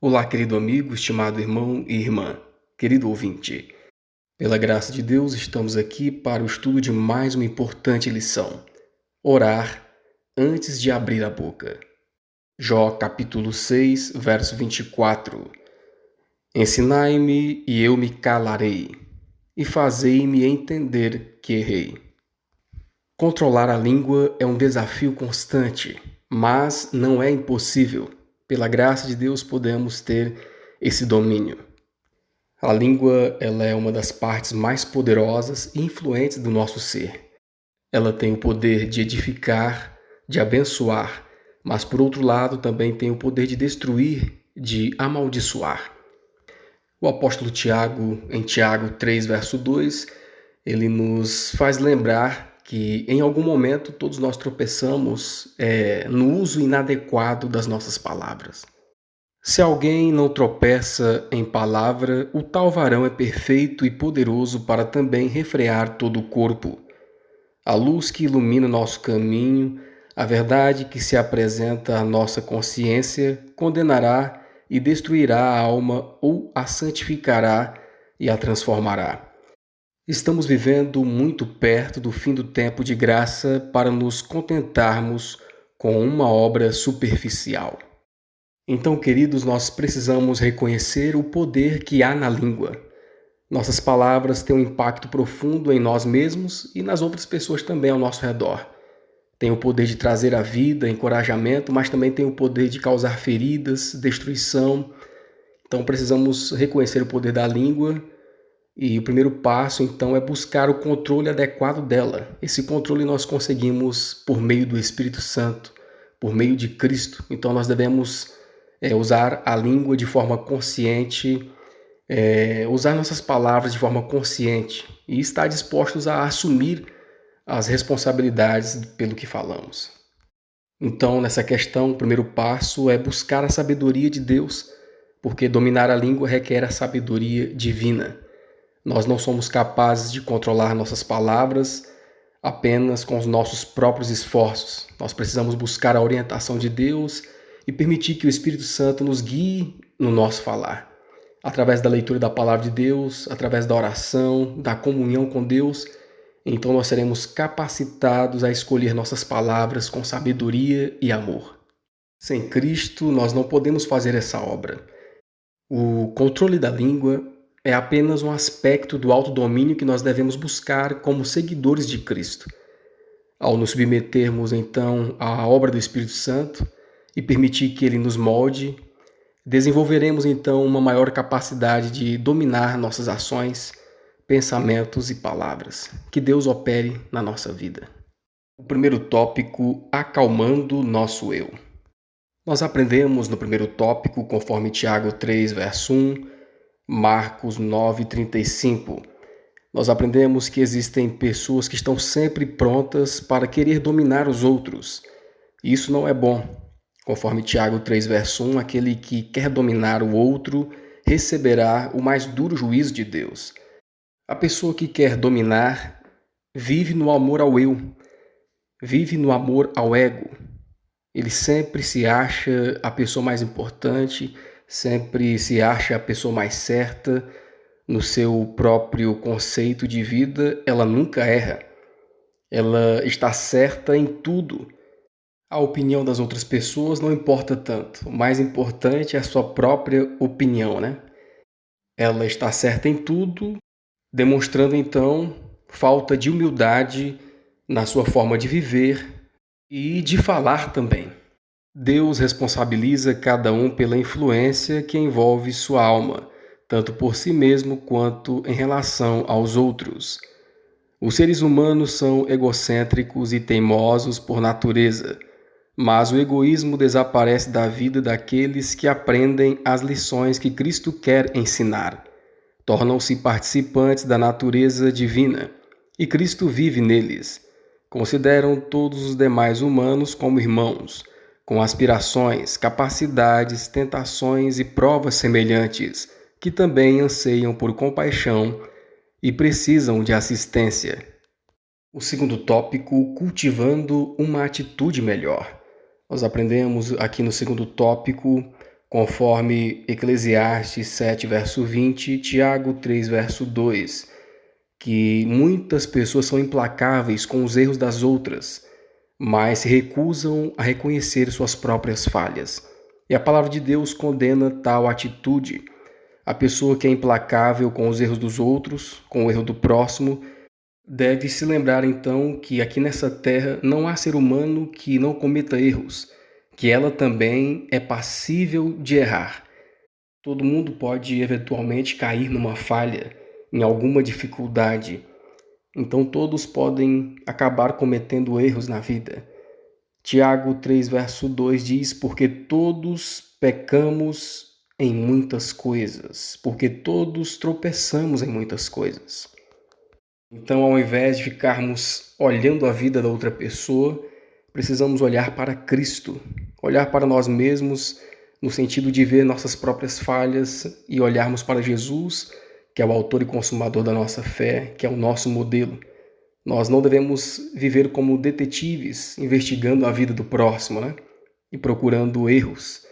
Olá, querido amigo, estimado irmão e irmã, querido ouvinte. Pela graça de Deus, estamos aqui para o estudo de mais uma importante lição: orar antes de abrir a boca. Jó capítulo 6, verso 24. Ensinai-me e eu me calarei, e fazei-me entender que errei. Controlar a língua é um desafio constante, mas não é impossível. Pela graça de Deus podemos ter esse domínio. A língua, ela é uma das partes mais poderosas e influentes do nosso ser. Ela tem o poder de edificar, de abençoar, mas por outro lado também tem o poder de destruir, de amaldiçoar. O apóstolo Tiago, em Tiago 3, verso 2, ele nos faz lembrar que em algum momento todos nós tropeçamos no uso inadequado das nossas palavras. Se alguém não tropeça em palavra, o tal varão é perfeito e poderoso para também refrear todo o corpo. A luz que ilumina nosso caminho, a verdade que se apresenta à nossa consciência, condenará e destruirá a alma ou a santificará e a transformará. Estamos vivendo muito perto do fim do tempo de graça para nos contentarmos com uma obra superficial. Então, queridos, nós precisamos reconhecer o poder que há na língua. Nossas palavras têm um impacto profundo em nós mesmos e nas outras pessoas também ao nosso redor. Tem o poder de trazer a vida, encorajamento, mas também tem o poder de causar feridas, destruição. Então, precisamos reconhecer o poder da língua e o primeiro passo, então, é buscar o controle adequado dela. Esse controle nós conseguimos por meio do Espírito Santo, por meio de Cristo. Então, nós devemos usar a língua de forma consciente, usar nossas palavras de forma consciente e estar dispostos a assumir as responsabilidades pelo que falamos. Então, nessa questão, o primeiro passo é buscar a sabedoria de Deus, porque dominar a língua requer a sabedoria divina. Nós não somos capazes de controlar nossas palavras apenas com os nossos próprios esforços. Nós precisamos buscar a orientação de Deus e permitir que o Espírito Santo nos guie no nosso falar. Através da leitura da palavra de Deus, através da oração, da comunhão com Deus, então nós seremos capacitados a escolher nossas palavras com sabedoria e amor. Sem Cristo, nós não podemos fazer essa obra. O controle da língua é apenas um aspecto do autodomínio que nós devemos buscar como seguidores de Cristo. Ao nos submetermos, então, à obra do Espírito Santo e permitir que ele nos molde, desenvolveremos, então, uma maior capacidade de dominar nossas ações, pensamentos e palavras. Que Deus opere na nossa vida. O primeiro tópico, acalmando nosso eu. Nós aprendemos no primeiro tópico, conforme Tiago 3, verso 1, Marcos 9, 35. Nós aprendemos que existem pessoas que estão sempre prontas para querer dominar os outros. Isso não é bom. Conforme Tiago 3, verso 1, aquele que quer dominar o outro receberá o mais duro juízo de Deus. A pessoa que quer dominar vive no amor ao eu, vive no amor ao ego. Ele sempre se acha a pessoa mais importante, sempre se acha a pessoa mais certa. No seu próprio conceito de vida, ela nunca erra. Ela está certa em tudo. A opinião das outras pessoas não importa tanto. O mais importante é a sua própria opinião, né? Ela está certa em tudo, demonstrando então falta de humildade na sua forma de viver e de falar também. Deus responsabiliza cada um pela influência que envolve sua alma, tanto por si mesmo quanto em relação aos outros. Os seres humanos são egocêntricos e teimosos por natureza, mas o egoísmo desaparece da vida daqueles que aprendem as lições que Cristo quer ensinar. Tornam-se participantes da natureza divina, e Cristo vive neles. Consideram todos os demais humanos como irmãos, com aspirações, capacidades, tentações e provas semelhantes, que também anseiam por compaixão e precisam de assistência. O segundo tópico, cultivando uma atitude melhor. Nós aprendemos aqui no segundo tópico conforme Eclesiastes 7, verso 20, Tiago 3, verso 2, que muitas pessoas são implacáveis com os erros das outras, mas se recusam a reconhecer suas próprias falhas. E a palavra de Deus condena tal atitude. A pessoa que é implacável com os erros dos outros, com o erro do próximo, deve se lembrar então que aqui nessa terra não há ser humano que não cometa erros, que ela também é passível de errar. Todo mundo pode eventualmente cair numa falha, em alguma dificuldade. Então todos podem acabar cometendo erros na vida. Tiago 3, verso 2 diz: porque todos pecamos em muitas coisas, porque todos tropeçamos em muitas coisas. Então, ao invés de ficarmos olhando a vida da outra pessoa, precisamos olhar para Cristo, olhar para nós mesmos, no sentido de ver nossas próprias falhas e olharmos para Jesus, que é o autor e consumador da nossa fé, que é o nosso modelo. Nós não devemos viver como detetives, investigando a vida do próximo, e procurando erros.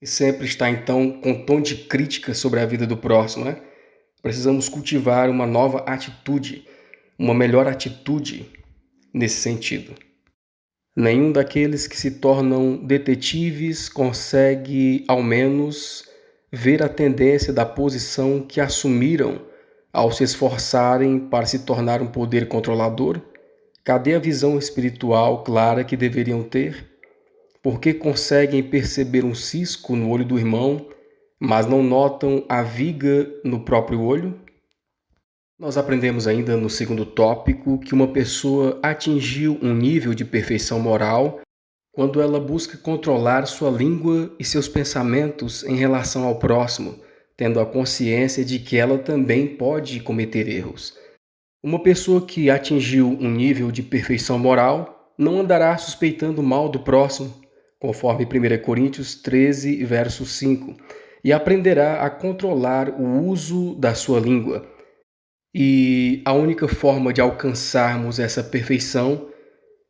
E sempre estar, então, com tom de crítica sobre a vida do próximo, Precisamos cultivar uma nova atitude, uma melhor atitude nesse sentido. Nenhum daqueles que se tornam detetives consegue, ao menos, ver a tendência da posição que assumiram ao se esforçarem para se tornar um poder controlador. Cadê a visão espiritual clara que deveriam ter? Porque conseguem perceber um cisco no olho do irmão, mas não notam a viga no próprio olho? Nós aprendemos ainda no segundo tópico que uma pessoa atingiu um nível de perfeição moral quando ela busca controlar sua língua e seus pensamentos em relação ao próximo, tendo a consciência de que ela também pode cometer erros. Uma pessoa que atingiu um nível de perfeição moral não andará suspeitando mal do próximo, conforme 1 Coríntios 13, verso 5, e aprenderá a controlar o uso da sua língua. E a única forma de alcançarmos essa perfeição,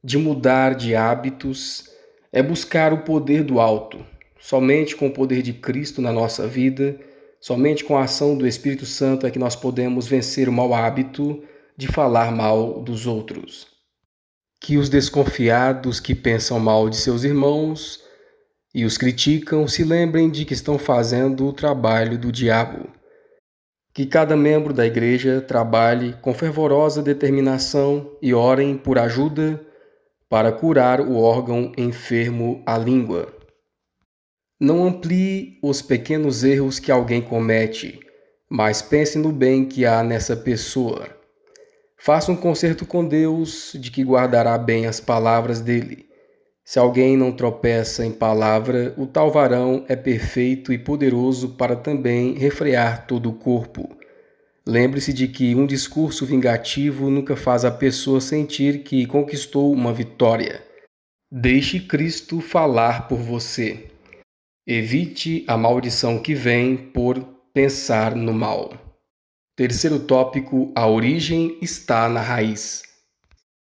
de mudar de hábitos, é buscar o poder do alto. Somente com o poder de Cristo na nossa vida, somente com a ação do Espírito Santo é que nós podemos vencer o mau hábito de falar mal dos outros. Que os desconfiados que pensam mal de seus irmãos e os criticam se lembrem de que estão fazendo o trabalho do diabo. Que cada membro da igreja trabalhe com fervorosa determinação e orem por ajuda para curar o órgão enfermo, a língua. Não amplie os pequenos erros que alguém comete, mas pense no bem que há nessa pessoa. Faça um concerto com Deus de que guardará bem as palavras dele. Se alguém não tropeça em palavra, o tal varão é perfeito e poderoso para também refrear todo o corpo. Lembre-se de que um discurso vingativo nunca faz a pessoa sentir que conquistou uma vitória. Deixe Cristo falar por você. Evite a maldição que vem por pensar no mal. Terceiro tópico, a origem está na raiz.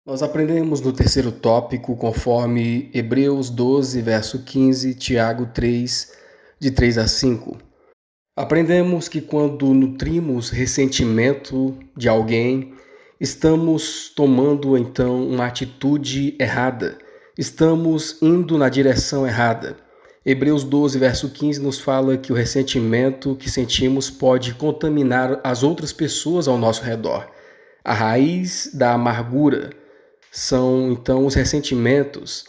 Nós aprendemos no terceiro tópico, conforme Hebreus 12, verso 15, Tiago 3, de 3 a 5. Aprendemos que quando nutrimos ressentimento de alguém, estamos tomando então uma atitude errada, estamos indo na direção errada. Hebreus 12, verso 15 nos fala que o ressentimento que sentimos pode contaminar as outras pessoas ao nosso redor. A raiz da amargura são então os ressentimentos,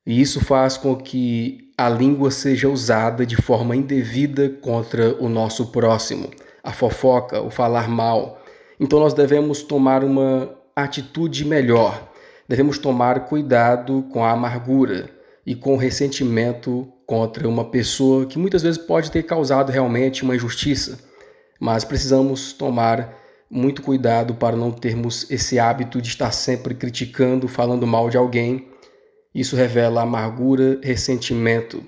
e isso faz com que a língua seja usada de forma indevida contra o nosso próximo, a fofoca, o falar mal. Então nós devemos tomar uma atitude melhor, devemos tomar cuidado com a amargura e com o ressentimento contra uma pessoa que muitas vezes pode ter causado realmente uma injustiça, mas precisamos tomar muito cuidado para não termos esse hábito de estar sempre criticando, falando mal de alguém. Isso revela amargura, ressentimento.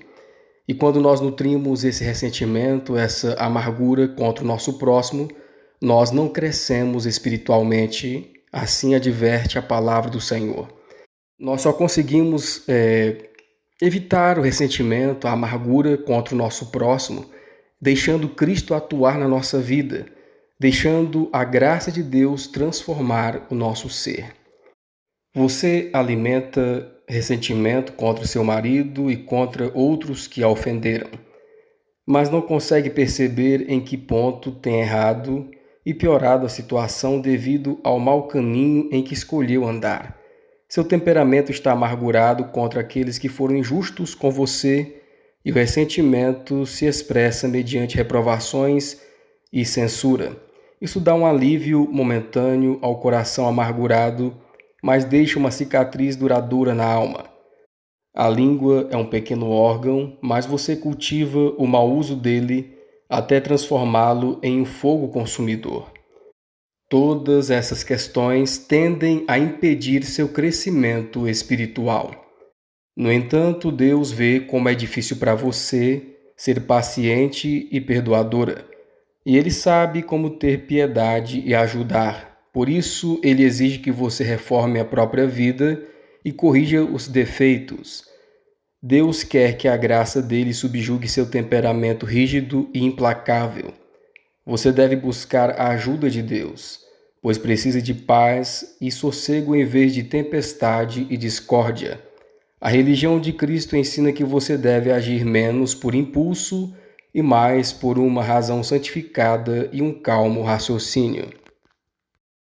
E quando nós nutrimos esse ressentimento, essa amargura contra o nosso próximo, nós não crescemos espiritualmente, assim adverte a palavra do Senhor. Nós só conseguimos Evitar o ressentimento, a amargura contra o nosso próximo, deixando Cristo atuar na nossa vida, deixando a graça de Deus transformar o nosso ser. Você alimenta ressentimento contra o seu marido e contra outros que a ofenderam, mas não consegue perceber em que ponto tem errado e piorado a situação devido ao mau caminho em que escolheu andar. Seu temperamento está amargurado contra aqueles que foram injustos com você e o ressentimento se expressa mediante reprovações e censura. Isso dá um alívio momentâneo ao coração amargurado, mas deixa uma cicatriz duradoura na alma. A língua é um pequeno órgão, mas você cultiva o mau uso dele até transformá-lo em um fogo consumidor. Todas essas questões tendem a impedir seu crescimento espiritual. No entanto, Deus vê como é difícil para você ser paciente e perdoadora, e Ele sabe como ter piedade e ajudar. Por isso, Ele exige que você reforme a própria vida e corrija os defeitos. Deus quer que a graça dele subjugue seu temperamento rígido e implacável. Você deve buscar a ajuda de Deus, pois precisa de paz e sossego em vez de tempestade e discórdia. A religião de Cristo ensina que você deve agir menos por impulso e mais por uma razão santificada e um calmo raciocínio.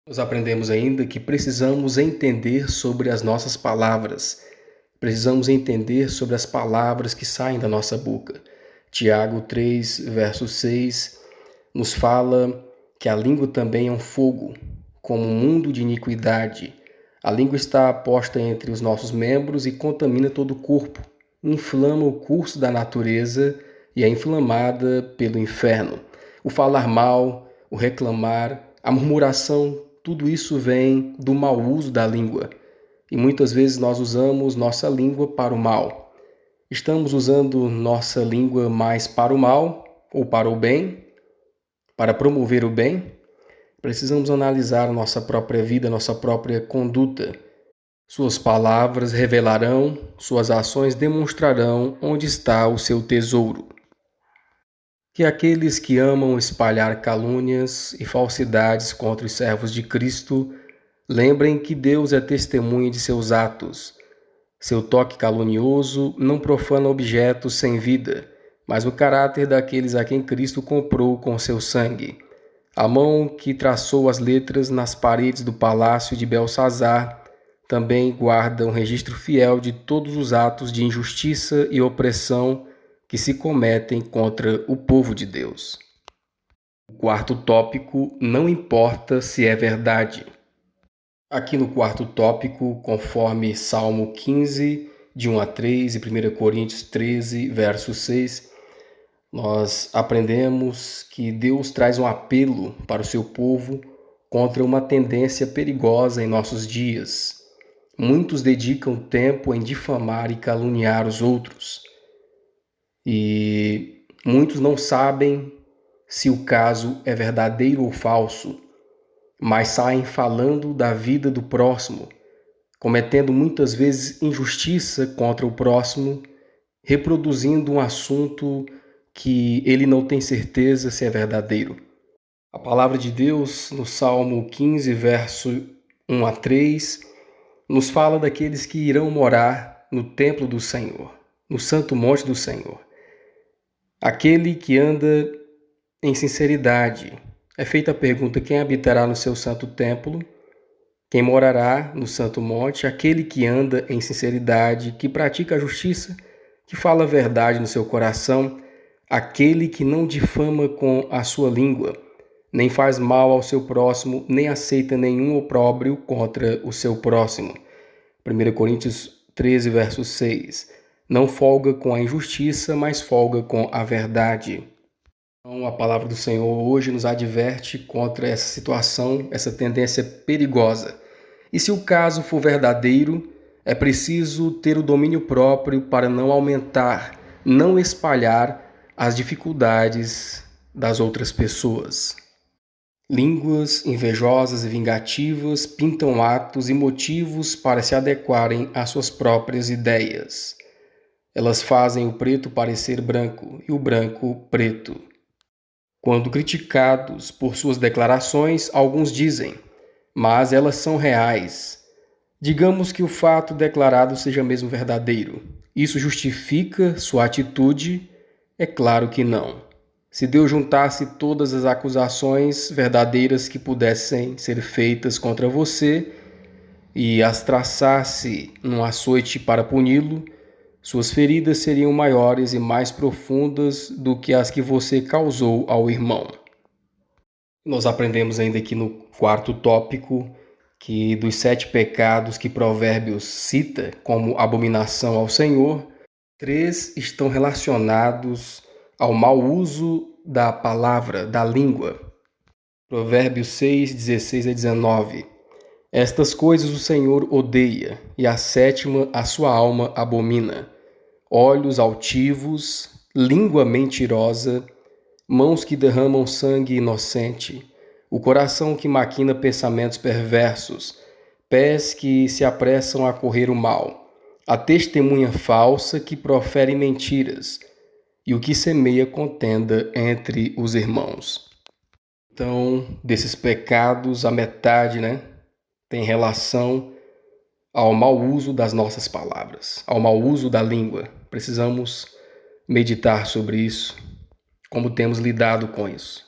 Nós aprendemos ainda que precisamos entender sobre as nossas palavras. Precisamos entender sobre as palavras que saem da nossa boca. Tiago 3, verso 6, nos fala que a língua também é um fogo, como um mundo de iniquidade. A língua está posta entre os nossos membros e contamina todo o corpo, inflama o curso da natureza e é inflamada pelo inferno. O falar mal, o reclamar, a murmuração, tudo isso vem do mau uso da língua. E muitas vezes nós usamos nossa língua para o mal. Estamos usando nossa língua mais para o mal ou para o bem? Para promover o bem? Precisamos analisar nossa própria vida, nossa própria conduta. Suas palavras revelarão, suas ações demonstrarão onde está o seu tesouro. Que aqueles que amam espalhar calúnias e falsidades contra os servos de Cristo lembrem que Deus é testemunha de seus atos. Seu toque calunioso não profana objetos sem vida, mas o caráter daqueles a quem Cristo comprou com seu sangue. A mão que traçou as letras nas paredes do palácio de Belsazar também guarda um registro fiel de todos os atos de injustiça e opressão que se cometem contra o povo de Deus. O quarto tópico, não importa se é verdade. Aqui no quarto tópico, conforme Salmo 15, de 1 a 3 e 1 Coríntios 13, verso 6, nós aprendemos que Deus traz um apelo para o seu povo contra uma tendência perigosa em nossos dias. Muitos dedicam tempo em difamar e caluniar os outros. E muitos não sabem se o caso é verdadeiro ou falso, mas saem falando da vida do próximo, cometendo muitas vezes injustiça contra o próximo, reproduzindo um assunto que ele não tem certeza se é verdadeiro. A palavra de Deus, no Salmo 15, verso 1 a 3, nos fala daqueles que irão morar no templo do Senhor, no santo monte do Senhor. Aquele que anda em sinceridade. É feita a pergunta: quem habitará no seu santo templo? Quem morará no santo monte? Aquele que anda em sinceridade, que pratica a justiça, que fala a verdade no seu coração, aquele que não difama com a sua língua, nem faz mal ao seu próximo, nem aceita nenhum opróbrio contra o seu próximo. 1 Coríntios 13, verso 6. Não folga com a injustiça, mas folga com a verdade. Então, a palavra do Senhor hoje nos adverte contra essa situação, essa tendência perigosa. E se o caso for verdadeiro, é preciso ter o domínio próprio para não aumentar, não espalhar as dificuldades das outras pessoas. Línguas invejosas e vingativas pintam atos e motivos para se adequarem às suas próprias ideias. Elas fazem o preto parecer branco e o branco preto. Quando criticados por suas declarações, alguns dizem: mas elas são reais. Digamos que o fato declarado seja mesmo verdadeiro. Isso justifica sua atitude? É claro que não. Se Deus juntasse todas as acusações verdadeiras que pudessem ser feitas contra você e as traçasse num açoite para puni-lo, suas feridas seriam maiores e mais profundas do que as que você causou ao irmão. Nós aprendemos ainda aqui no quarto tópico que dos 7 pecados que Provérbios cita como abominação ao Senhor, 3 estão relacionados ao mau uso da palavra, da língua. Provérbios 6, 16 a 19. Estas coisas o Senhor odeia, e a 7ª a sua alma abomina: olhos altivos, língua mentirosa, mãos que derramam sangue inocente, o coração que maquina pensamentos perversos, pés que se apressam a correr o mal, a testemunha falsa que profere mentiras, e o que semeia contenda entre os irmãos. Então, desses pecados, a metade, tem relação ao mau uso das nossas palavras, ao mau uso da língua. Precisamos meditar sobre isso, como temos lidado com isso.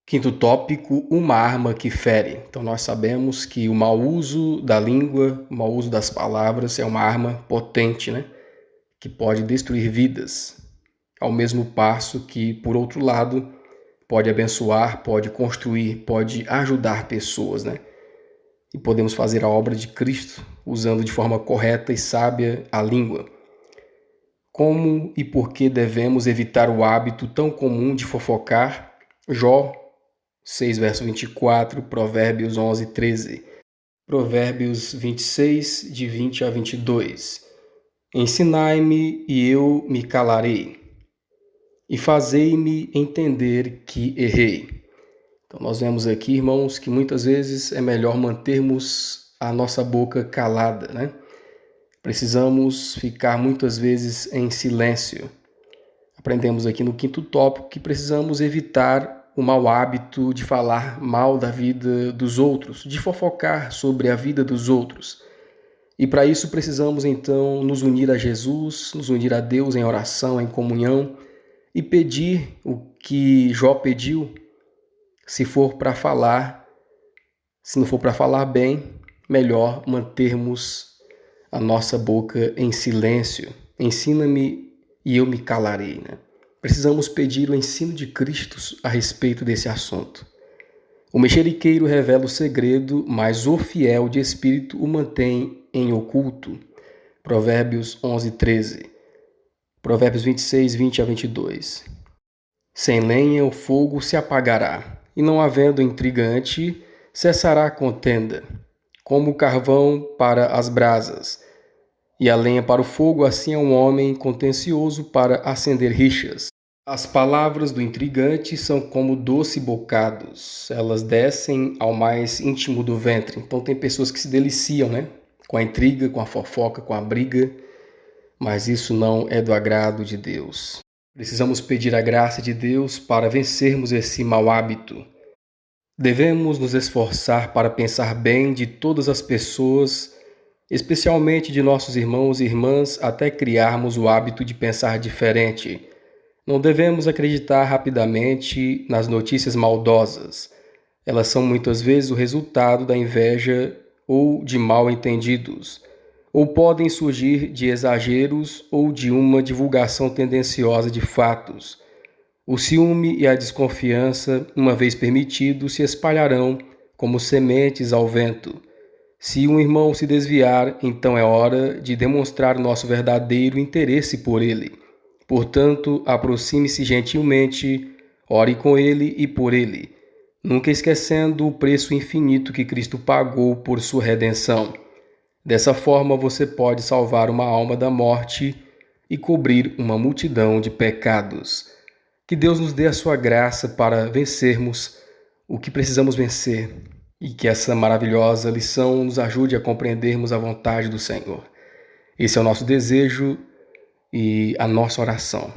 Quinto tópico, uma arma que fere. Então nós sabemos que o mau uso da língua, o mau uso das palavras é uma arma potente, que pode destruir vidas, ao mesmo passo que, por outro lado, pode abençoar, pode construir, pode ajudar pessoas, E podemos fazer a obra de Cristo usando de forma correta e sábia a língua. Como e por que devemos evitar o hábito tão comum de fofocar? Jó 6, verso 24, Provérbios 11, 13. Provérbios 26, de 20 a 22. Ensinai-me e eu me calarei, e fazei-me entender que errei. Então nós vemos aqui, irmãos, que muitas vezes é melhor mantermos a nossa boca calada, Precisamos ficar muitas vezes em silêncio. Aprendemos aqui no quinto tópico que precisamos evitar o mau hábito de falar mal da vida dos outros, de fofocar sobre a vida dos outros. E para isso precisamos então nos unir a Jesus, nos unir a Deus em oração, em comunhão e pedir o que Jó pediu. Se for para falar, se não for para falar bem, melhor mantermos a nossa boca em silêncio. Ensina-me e eu me calarei. Precisamos pedir o ensino de Cristo a respeito desse assunto. O mexeriqueiro revela o segredo, mas o fiel de espírito o mantém em oculto. Provérbios 11, 13. Provérbios 26, 20 a 22. Sem lenha o fogo se apagará, e não havendo intrigante, cessará a contenda. Como o carvão para as brasas, e a lenha para o fogo, assim é um homem contencioso para acender rixas. As palavras do intrigante são como doce bocados, elas descem ao mais íntimo do ventre. Então tem pessoas que se deliciam, com a intriga, com a fofoca, com a briga, mas isso não é do agrado de Deus. Precisamos pedir a graça de Deus para vencermos esse mau hábito. Devemos nos esforçar para pensar bem de todas as pessoas, especialmente de nossos irmãos e irmãs, até criarmos o hábito de pensar diferente. Não devemos acreditar rapidamente nas notícias maldosas. Elas são muitas vezes o resultado da inveja ou de mal-entendidos, ou podem surgir de exageros ou de uma divulgação tendenciosa de fatos. O ciúme e a desconfiança, uma vez permitidos, se espalharão como sementes ao vento. Se um irmão se desviar, então é hora de demonstrar nosso verdadeiro interesse por ele. Portanto, aproxime-se gentilmente, ore com ele e por ele, nunca esquecendo o preço infinito que Cristo pagou por sua redenção. Dessa forma, você pode salvar uma alma da morte e cobrir uma multidão de pecados. Que Deus nos dê a sua graça para vencermos o que precisamos vencer e que essa maravilhosa lição nos ajude a compreendermos a vontade do Senhor. Esse é o nosso desejo e a nossa oração.